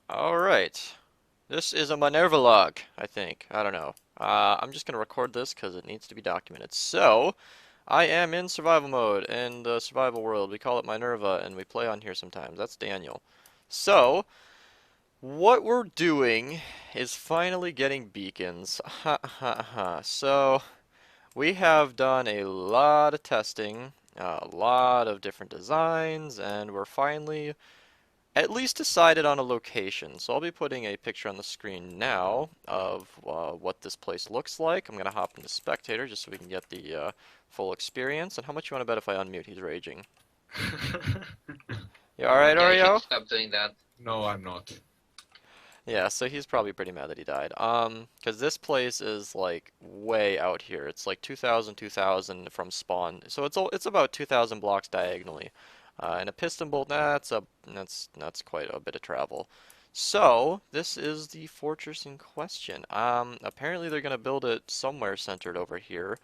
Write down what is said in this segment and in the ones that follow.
Alright. This is a Minerva log, I think. I don't know. I'm just gonna record this because it needs to be documented. So, I am in survival mode in the survival world. We call it Minerva and we play on here sometimes. That's Daniel. So, what we're doing is finally getting beacons. Ha ha ha. So, we have done a lot of testing, a lot of different designs, and we're finally at least decided on a location. So I'll be putting a picture on the screen now of what this place looks like. I'm going to hop into spectator just so we can get the full experience. And how much you want to bet if I unmute? He's raging. You alright, Yeah, you should Oreo? stop doing that. No, I'm not. Yeah, so he's probably pretty mad that he died. Because this place is like way out here. It's like 2,000 from spawn. So it's about 2,000 blocks diagonally. And a piston bolt, that's quite a bit of travel. So this is the fortress in question. Apparently they're gonna build it somewhere centered over here.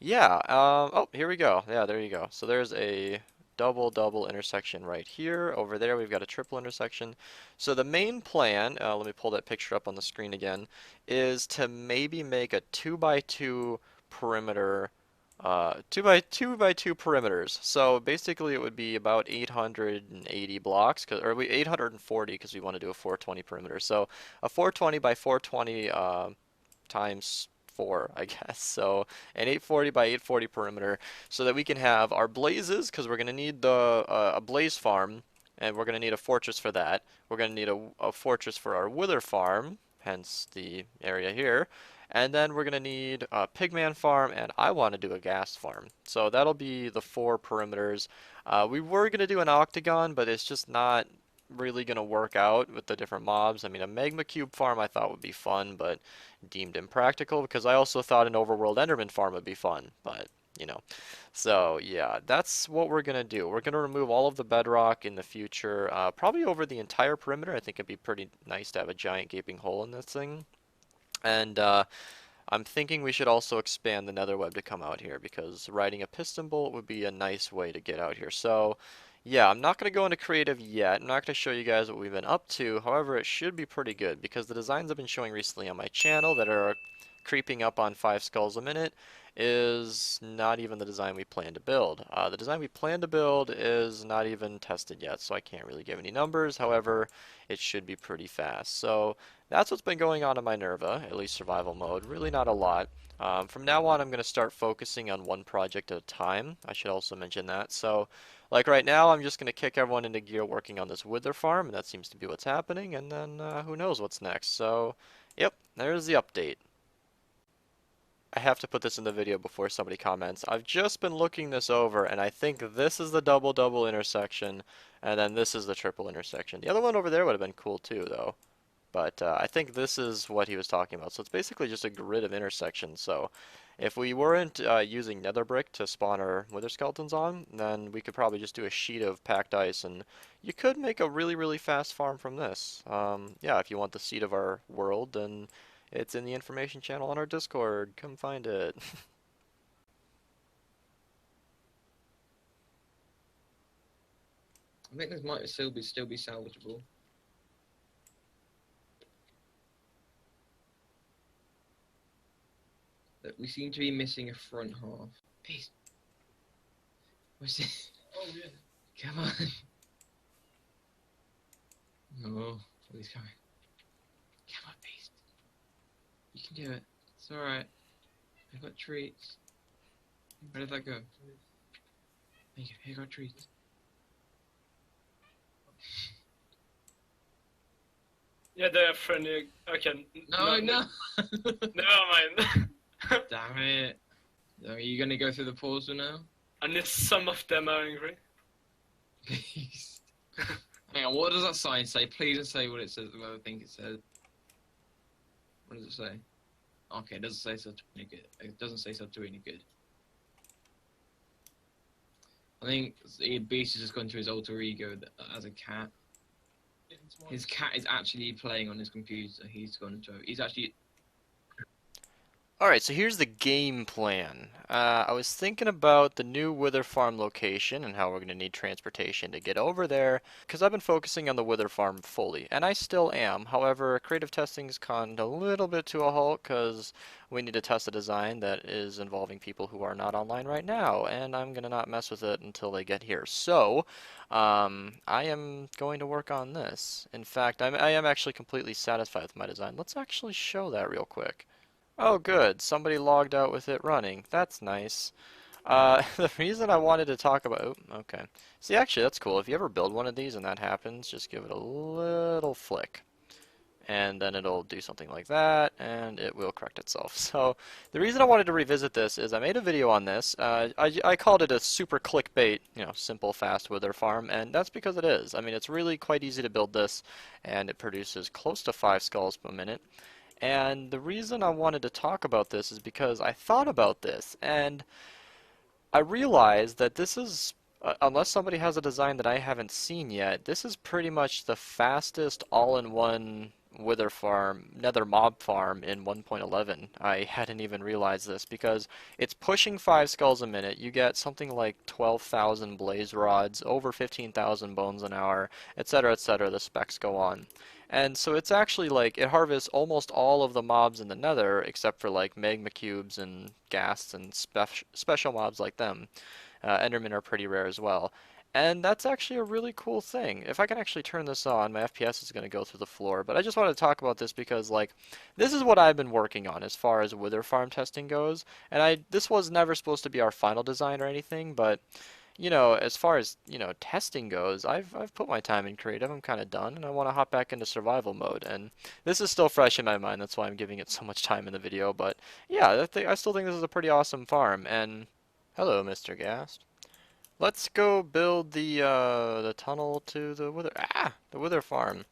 Yeah, oh, here we go. Yeah, there you go. So there's a double intersection right here. Over there we've got a triple intersection. So the main plan, let me pull that picture up on the screen again, is to maybe make a 2x2 perimeter, 2x2 perimeters. So basically it would be about 880 blocks, or 840 because we want to do a 420 perimeter. So a 420 by 420 times 4, I guess. So an 840 by 840 perimeter so that we can have our blazes because we're going to need a blaze farm and we're going to need a fortress for that. We're going to need a fortress for our wither farm, hence the area here. And then we're going to need a pigman farm and I want to do a gas farm. So that'll be the 4 perimeters. We were going to do an octagon, but it's just not really going to work out with the different mobs. I mean, a magma cube farm I thought would be fun, but deemed impractical because I also thought an overworld enderman farm would be fun, but you know. So yeah, that's what we're gonna do. We're gonna remove all of the bedrock in the future, probably over the entire perimeter. I think it'd be pretty nice to have a giant gaping hole in this thing. And I'm thinking we should also expand the nether web to come out here because riding a piston bolt would be a nice way to get out here. So yeah, I'm not going to go into creative yet. I'm not going to show you guys what we've been up to. However, it should be pretty good because the designs I've been showing recently on my channel that are creeping up on 5 skulls a minute is not even the design we plan to build. The design we plan to build is not even tested yet, so I can't really give any numbers. However, it should be pretty fast. So that's what's been going on in Minerva, at least survival mode. Really not a lot. From now on, I'm going to start focusing on one project at a time. I should also mention that. So, like right now, I'm just going to kick everyone into gear working on this wither farm, and that seems to be what's happening, and then who knows what's next. So, yep, there's the update. I have to put this in the video before somebody comments. I've just been looking this over, and I think this is the double intersection, and then this is the triple intersection. The other one over there would have been cool too, though. But I think this is what he was talking about. So it's basically just a grid of intersections. So if we weren't using nether brick to spawn our wither skeletons on, then we could probably just do a sheet of packed ice, and you could make a really fast farm from this. Yeah, if you want the seed of our world, then it's in the information channel on our Discord. Come find it. I think this might still be salvageable. But we seem to be missing a front half. Peace. What's this? Oh yeah. Come on. Oh, he's coming. Come on, Beast. You can do it. It's alright. I've got treats. Where did that go? There you go. Here, got treats. Yeah, they're friendly. Okay. No. Never mind. Damn it. Are you gonna go through the portal now? And if some of them are angry. Beast. Hang on, what does that sign say? Please don't say what it says, what I think it says. What does it say? Okay, it doesn't say sub to any good. It doesn't say sub to any good. I think Beast has just gone to his alter ego as a cat. His cat is actually playing on his computer. He's actually. Alright, so here's the game plan. I was thinking about the new Wither Farm location and how we're going to need transportation to get over there, because I've been focusing on the Wither Farm fully, and I still am. However, creative testing's gone a little bit to a halt, because we need to test a design that is involving people who are not online right now, and I'm going to not mess with it until they get here. So, I am going to work on this. In fact, I am actually completely satisfied with my design. Let's actually show that real quick. Oh, good. Somebody logged out with it running. That's nice. The reason I wanted to talk about... Oh, okay. See, actually, that's cool. If you ever build one of these and that happens, just give it a little flick. And then it'll do something like that, and it will correct itself. So, the reason I wanted to revisit this is I made a video on this. I called it a super clickbait, simple, fast wither farm, and that's because it is. I mean, it's really quite easy to build this, and it produces close to 5 skulls per minute. And the reason I wanted to talk about this is because I thought about this and I realized that this is, unless somebody has a design that I haven't seen yet, this is pretty much the fastest all-in-one wither farm, nether mob farm in 1.11. I hadn't even realized this because it's pushing 5 skulls a minute. You get something like 12,000 blaze rods, over 15,000 bones an hour, etc., etc. The specs go on. And so it's actually like it harvests almost all of the mobs in the nether except for like magma cubes and ghasts and special mobs like them. Endermen are pretty rare as well. And that's actually a really cool thing. If I can actually turn this on, my FPS is going to go through the floor. But I just wanted to talk about this because like this is what I've been working on as far as wither farm testing goes. And this was never supposed to be our final design or anything, but as far as, testing goes, I've put my time in creative. I'm kind of done, and I want to hop back into survival mode. And this is still fresh in my mind. That's why I'm giving it so much time in the video. But yeah, I still think this is a pretty awesome farm. And hello, Mr. Ghast. Let's go build the tunnel to the wither farm.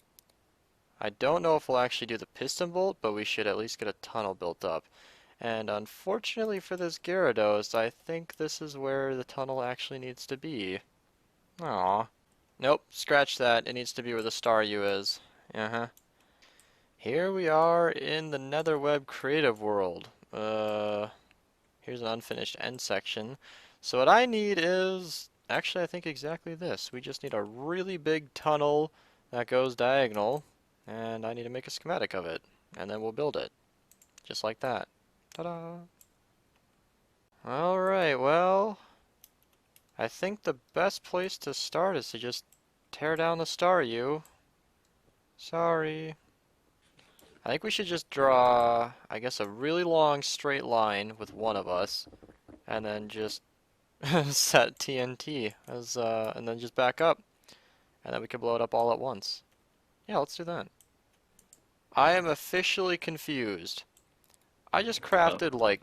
I don't know if we'll actually do the piston bolt, but we should at least get a tunnel built up. And unfortunately for this Gyarados, I think this is where the tunnel actually needs to be. Aw. Nope, scratch that. It needs to be where the star U is. Uh-huh. Here we are in the Netherweb creative world. Here's an unfinished end section. So what I need is, actually I think exactly this. We just need a really big tunnel that goes diagonal, and I need to make a schematic of it. And then we'll build it. Just like that. Ta-da! Alright, well, I think the best place to start is to just tear down the star U. Sorry. I think we should just draw, I guess, a really long straight line with one of us, and then just set TNT as, and then just back up, and then we can blow it up all at once. Yeah, let's do that. I am officially confused. I just crafted like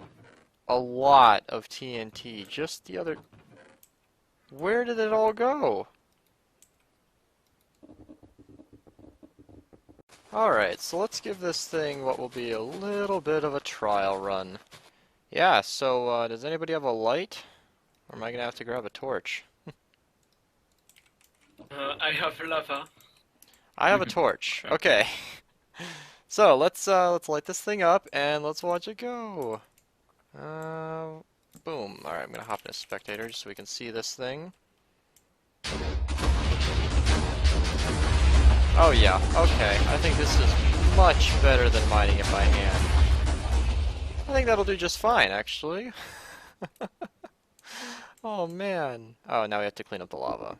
a lot of TNT just the other... Where did it all go? Alright, so let's give this thing what will be a little bit of a trial run. Yeah, so does anybody have a light? Or am I gonna have to grab a torch? I have lava. I have a torch. Okay. So let's light this thing up and let's watch it go. Boom. Alright, I'm gonna hop in as spectator just so we can see this thing. Oh yeah, okay. I think this is much better than mining it by hand. I think that'll do just fine, actually. Oh man. Oh, now we have to clean up the lava.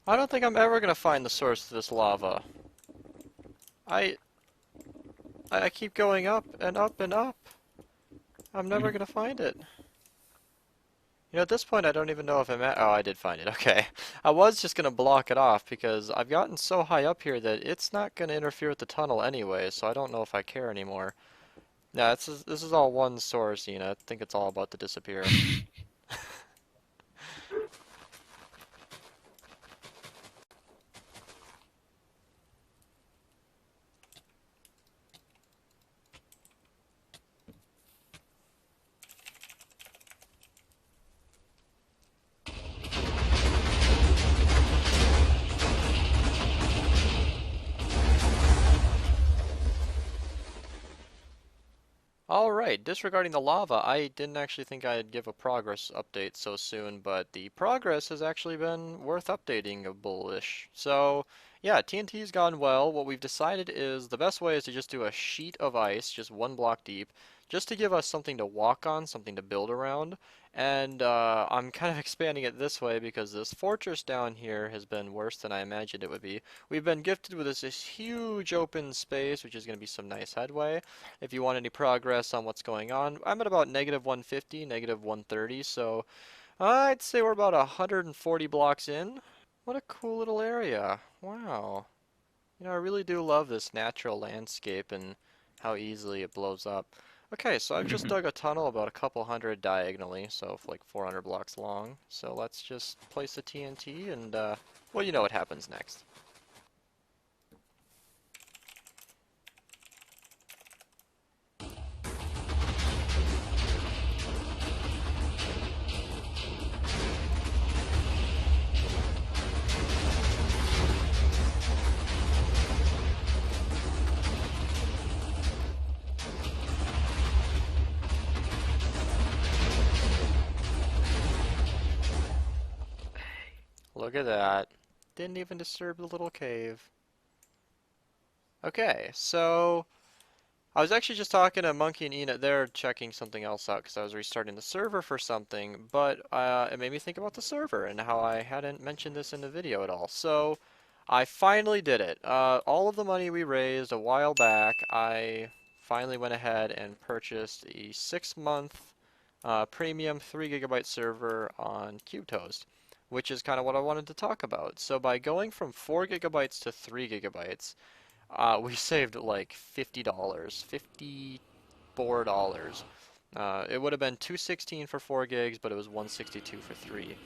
I don't think I'm ever gonna find the source of this lava. I keep going up and up and up. I'm never gonna find it. At this point I don't even know if I'm at... Oh, I did find it. Okay. I was just gonna block it off because I've gotten so high up here that it's not gonna interfere with the tunnel anyway, so I don't know if I care anymore. No, this is all one source, I think it's all about to disappear. Alright, disregarding the lava, I didn't actually think I'd give a progress update so soon, but the progress has actually been worth updating a bullish. So, yeah, TNT's gone well. What we've decided is the best way is to just do a sheet of ice, just one block deep, just to give us something to walk on, something to build around. And I'm kind of expanding it this way because this fortress down here has been worse than I imagined it would be. We've been gifted with this huge open space, which is going to be some nice headway. If you want any progress on what's going on, I'm at about negative 150, negative 130, so I'd say we're about 140 blocks in. What a cool little area. Wow. You know, I really do love this natural landscape and how easily it blows up. Okay, so I've just dug a tunnel about a couple hundred diagonally, so like 400 blocks long. So let's just place the TNT and, well, you know what happens next. Look at that. Didn't even disturb the little cave. Okay, so I was actually just talking to Monkey and Enid. They're checking something else out because I was restarting the server for something, but it made me think about the server and how I hadn't mentioned this in the video at all. So I finally did it. All of the money we raised a while back, I finally went ahead and purchased a 6-month premium 3 gigabyte server on CubeToast, which is kind of what I wanted to talk about. So by going from 4 gigabytes to 3 gigabytes, we saved like $50, $54. It would have been 216 for 4 gigs, but it was 162 for 3.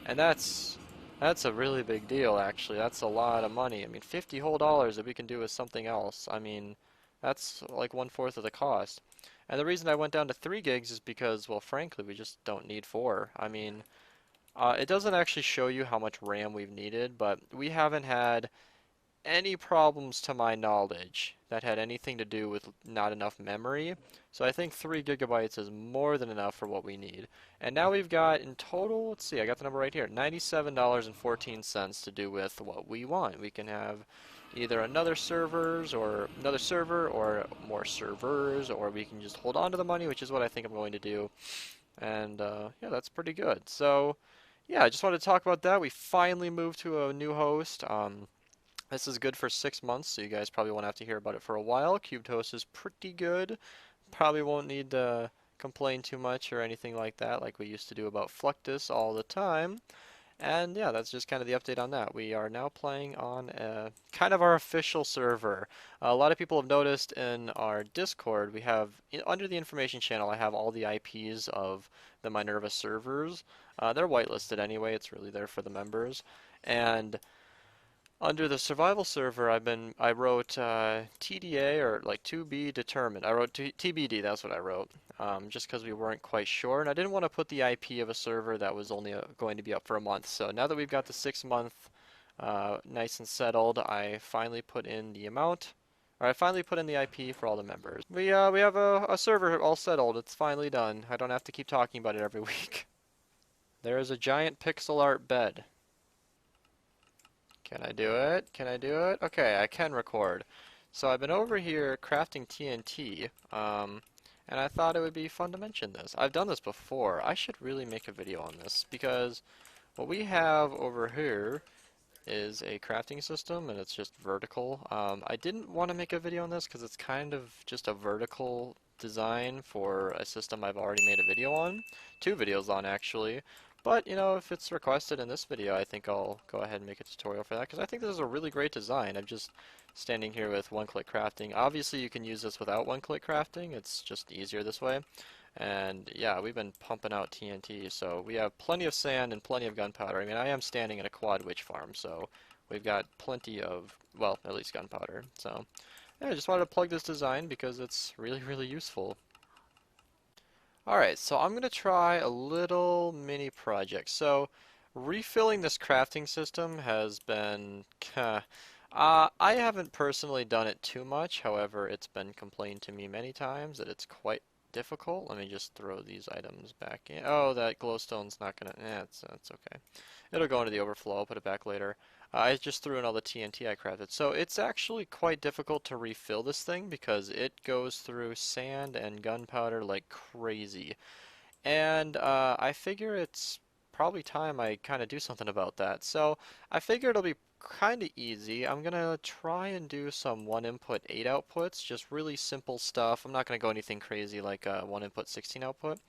And that's a really big deal actually. That's a lot of money. I mean, 50 whole dollars that we can do with something else. I mean, that's like 1/4 of the cost. And the reason I went down to 3 gigs is because, well, frankly, we just don't need 4. I mean, it doesn't actually show you how much RAM we've needed, but we haven't had any problems to my knowledge that had anything to do with not enough memory. So I think 3 gigabytes is more than enough for what we need. And now we've got in total, let's see, I got the number right here, $97.14 to do with what we want. We can have either another server or more servers, or we can just hold on to the money, which is what I think I'm going to do. And yeah, that's pretty good. So yeah, I just wanted to talk about that. We finally moved to a new host. This is good for 6 months, so you guys probably won't have to hear about it for a while. CubeToast is pretty good. Probably won't need to complain too much or anything like that, like we used to do about Fluctus all the time. And yeah, that's just kind of the update on that. We are now playing on kind of our official server. A lot of people have noticed in our Discord, we have, under the information channel, I have all the IPs of the Minerva servers. They're whitelisted anyway, it's really there for the members. And under the survival server, I wrote TDA or like to be determined. I wrote TBD, that's what I wrote, just because we weren't quite sure, and I didn't want to put the IP of a server that was only going to be up for a month. So now that we've got the 6-month nice and settled, I finally put in the amount, or I finally put in the IP for all the members. We have a server all settled. It's finally done. I don't have to keep talking about it every week. There is a giant pixel art bed. Can I do it? Can I do it? Okay, I can record. So I've been over here crafting TNT, and I thought it would be fun to mention this. I've done this before. I should really make a video on this, because what we have over here is a crafting system, and it's just vertical. I didn't want to make a video on this because it's kind of just a vertical design for a system I've already made a video on. 2 videos on, actually. But, you know, if it's requested in this video, I think I'll go ahead and make a tutorial for that, because I think this is a really great design. I'm just standing here with one-click crafting. Obviously, you can use this without one-click crafting. It's just easier this way. And yeah, we've been pumping out TNT, so we have plenty of sand and plenty of gunpowder. I mean, I am standing at a quad witch farm, so we've got plenty of, well, at least gunpowder. So yeah, I just wanted to plug this design because it's really, really useful. Alright, so I'm going to try a little mini project. So refilling this crafting system has been I haven't personally done it too much, however it's been complained to me many times that it's quite difficult. Let me just throw these items back in. Oh, that glowstone's not gonna, that's okay. It'll go into the overflow, I'll put it back later. I just threw in all the TNT I crafted. So it's actually quite difficult to refill this thing because it goes through sand and gunpowder like crazy. And I figure it's probably time I kind of do something about that. So I figure it'll be kind of easy. I'm gonna try and do some 1 input 8 outputs, just really simple stuff. I'm not gonna go anything crazy like 1 input 16 output.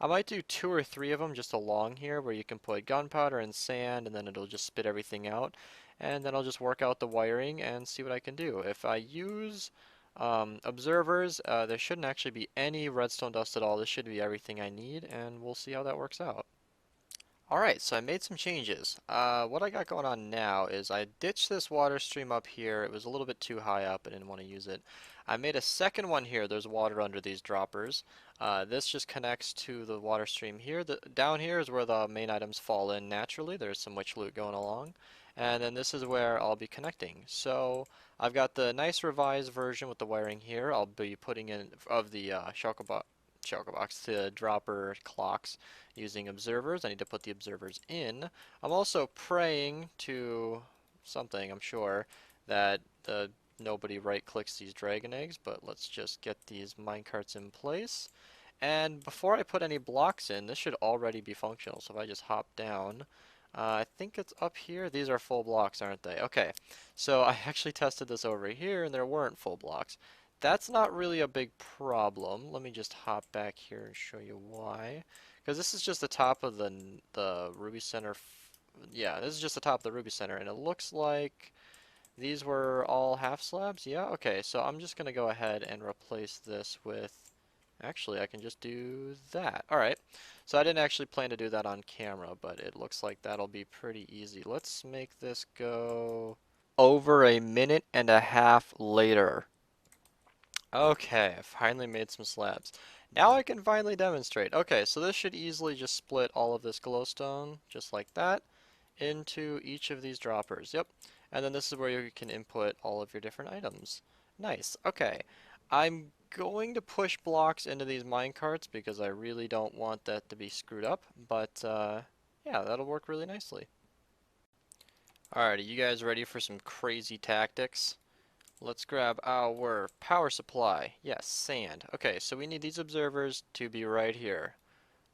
I might do 2 or 3 of them just along here where you can put gunpowder and sand and then it'll just spit everything out. And then I'll just work out the wiring and see what I can do. If I use observers, there shouldn't actually be any redstone dust at all. This should be everything I need, and we'll see how that works out. Alright, so I made some changes. What I got going on now is I ditched this water stream up here. It was a little bit too high up. I didn't want to use it. I made a second one here. There's water under these droppers. This just connects to the water stream here. Down here is where the main items fall in naturally. There's some witch loot going along. And then this is where I'll be connecting. So I've got the nice revised version with the wiring here. I'll be putting in of the shulker box to dropper clocks using observers. I need to put the observers in. I'm also praying to something, I'm sure, that nobody right clicks these dragon eggs, but let's just get these minecarts in place. And before I put any blocks in, this should already be functional. So if I just hop down, I think it's up here. These are full blocks, aren't they? Okay, so I actually tested this over here and there weren't full blocks. That's not really a big problem. Let me just hop back here and show you why. Because this is just the top of the Ruby Center. Yeah, this is just the top of the Ruby Center, and it looks like these were all half slabs. Yeah, okay, so I'm just going to go ahead and replace this with... Actually, I can just do that. Alright, so I didn't actually plan to do that on camera, but it looks like that'll be pretty easy. Let's make this go over a minute and a half later. Okay, I finally made some slabs. Now I can finally demonstrate. Okay, so this should easily just split all of this glowstone, just like that, into each of these droppers. Yep. And then this is where you can input all of your different items. Nice. Okay. I'm going to push blocks into these minecarts because I really don't want that to be screwed up, but yeah, that'll work really nicely. Alrighty, you guys ready for some crazy tactics? Let's grab our power supply. Yes, sand. Okay, so we need these observers to be right here.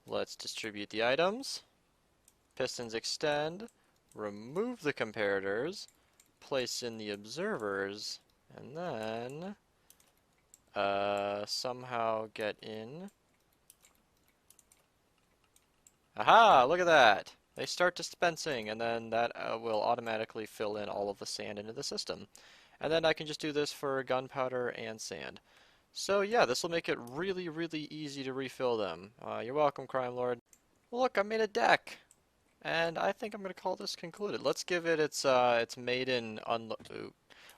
Let's distribute the items. Pistons extend. Remove the comparators. Place in the observers. And then somehow get in. Aha! Look at that! They start dispensing, and then that will automatically fill in all of the sand into the system. And then I can just do this for gunpowder and sand. So yeah, this will make it really, really easy to refill them. You're welcome, Crime Lord. Look, I made a deck! And I think I'm going to call this concluded. Let's give it its maiden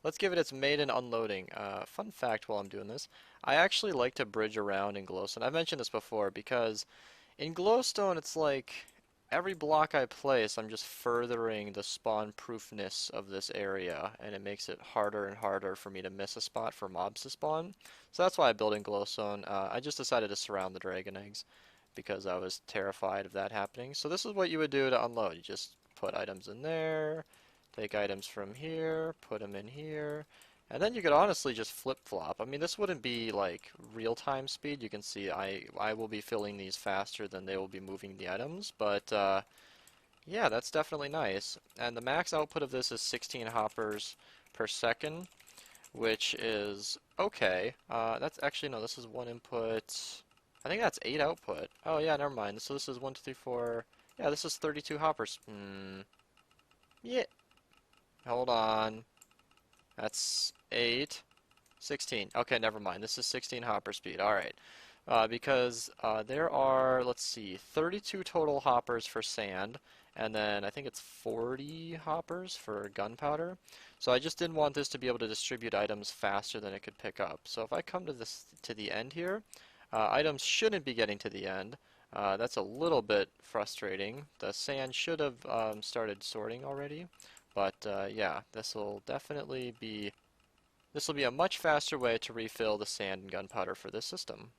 Let's give it its maiden unloading. Fun fact while I'm doing this, I actually like to bridge around in glowstone. I've mentioned this before because in glowstone it's like every block I place, I'm just furthering the spawn proofness of this area, and it makes it harder and harder for me to miss a spot for mobs to spawn. So that's why I built in glowstone. I just decided to surround the dragon eggs because I was terrified of that happening. So this is what you would do to unload. You just put items in there, take items from here, put them in here, and then you could honestly just flip-flop. I mean, this wouldn't be like real-time speed. You can see I will be filling these faster than they will be moving the items, but yeah, that's definitely nice. And the max output of this is 16 hoppers per second, which is okay. That's actually, no, this is 1 input. I think that's 8 output. Oh yeah, never mind. So this is 1, 2, 3, 4. Yeah, this is 32 hoppers. Yeah. Hold on. That's 8. 16. Okay, never mind. This is 16 hopper speed. Alright. Because there are, let's see, 32 total hoppers for sand, and then I think it's 40 hoppers for gunpowder. So I just didn't want this to be able to distribute items faster than it could pick up. So if I come to the end here, items shouldn't be getting to the end. That's a little bit frustrating. The sand should have started sorting already, but yeah, this will be a much faster way to refill the sand and gunpowder for this system.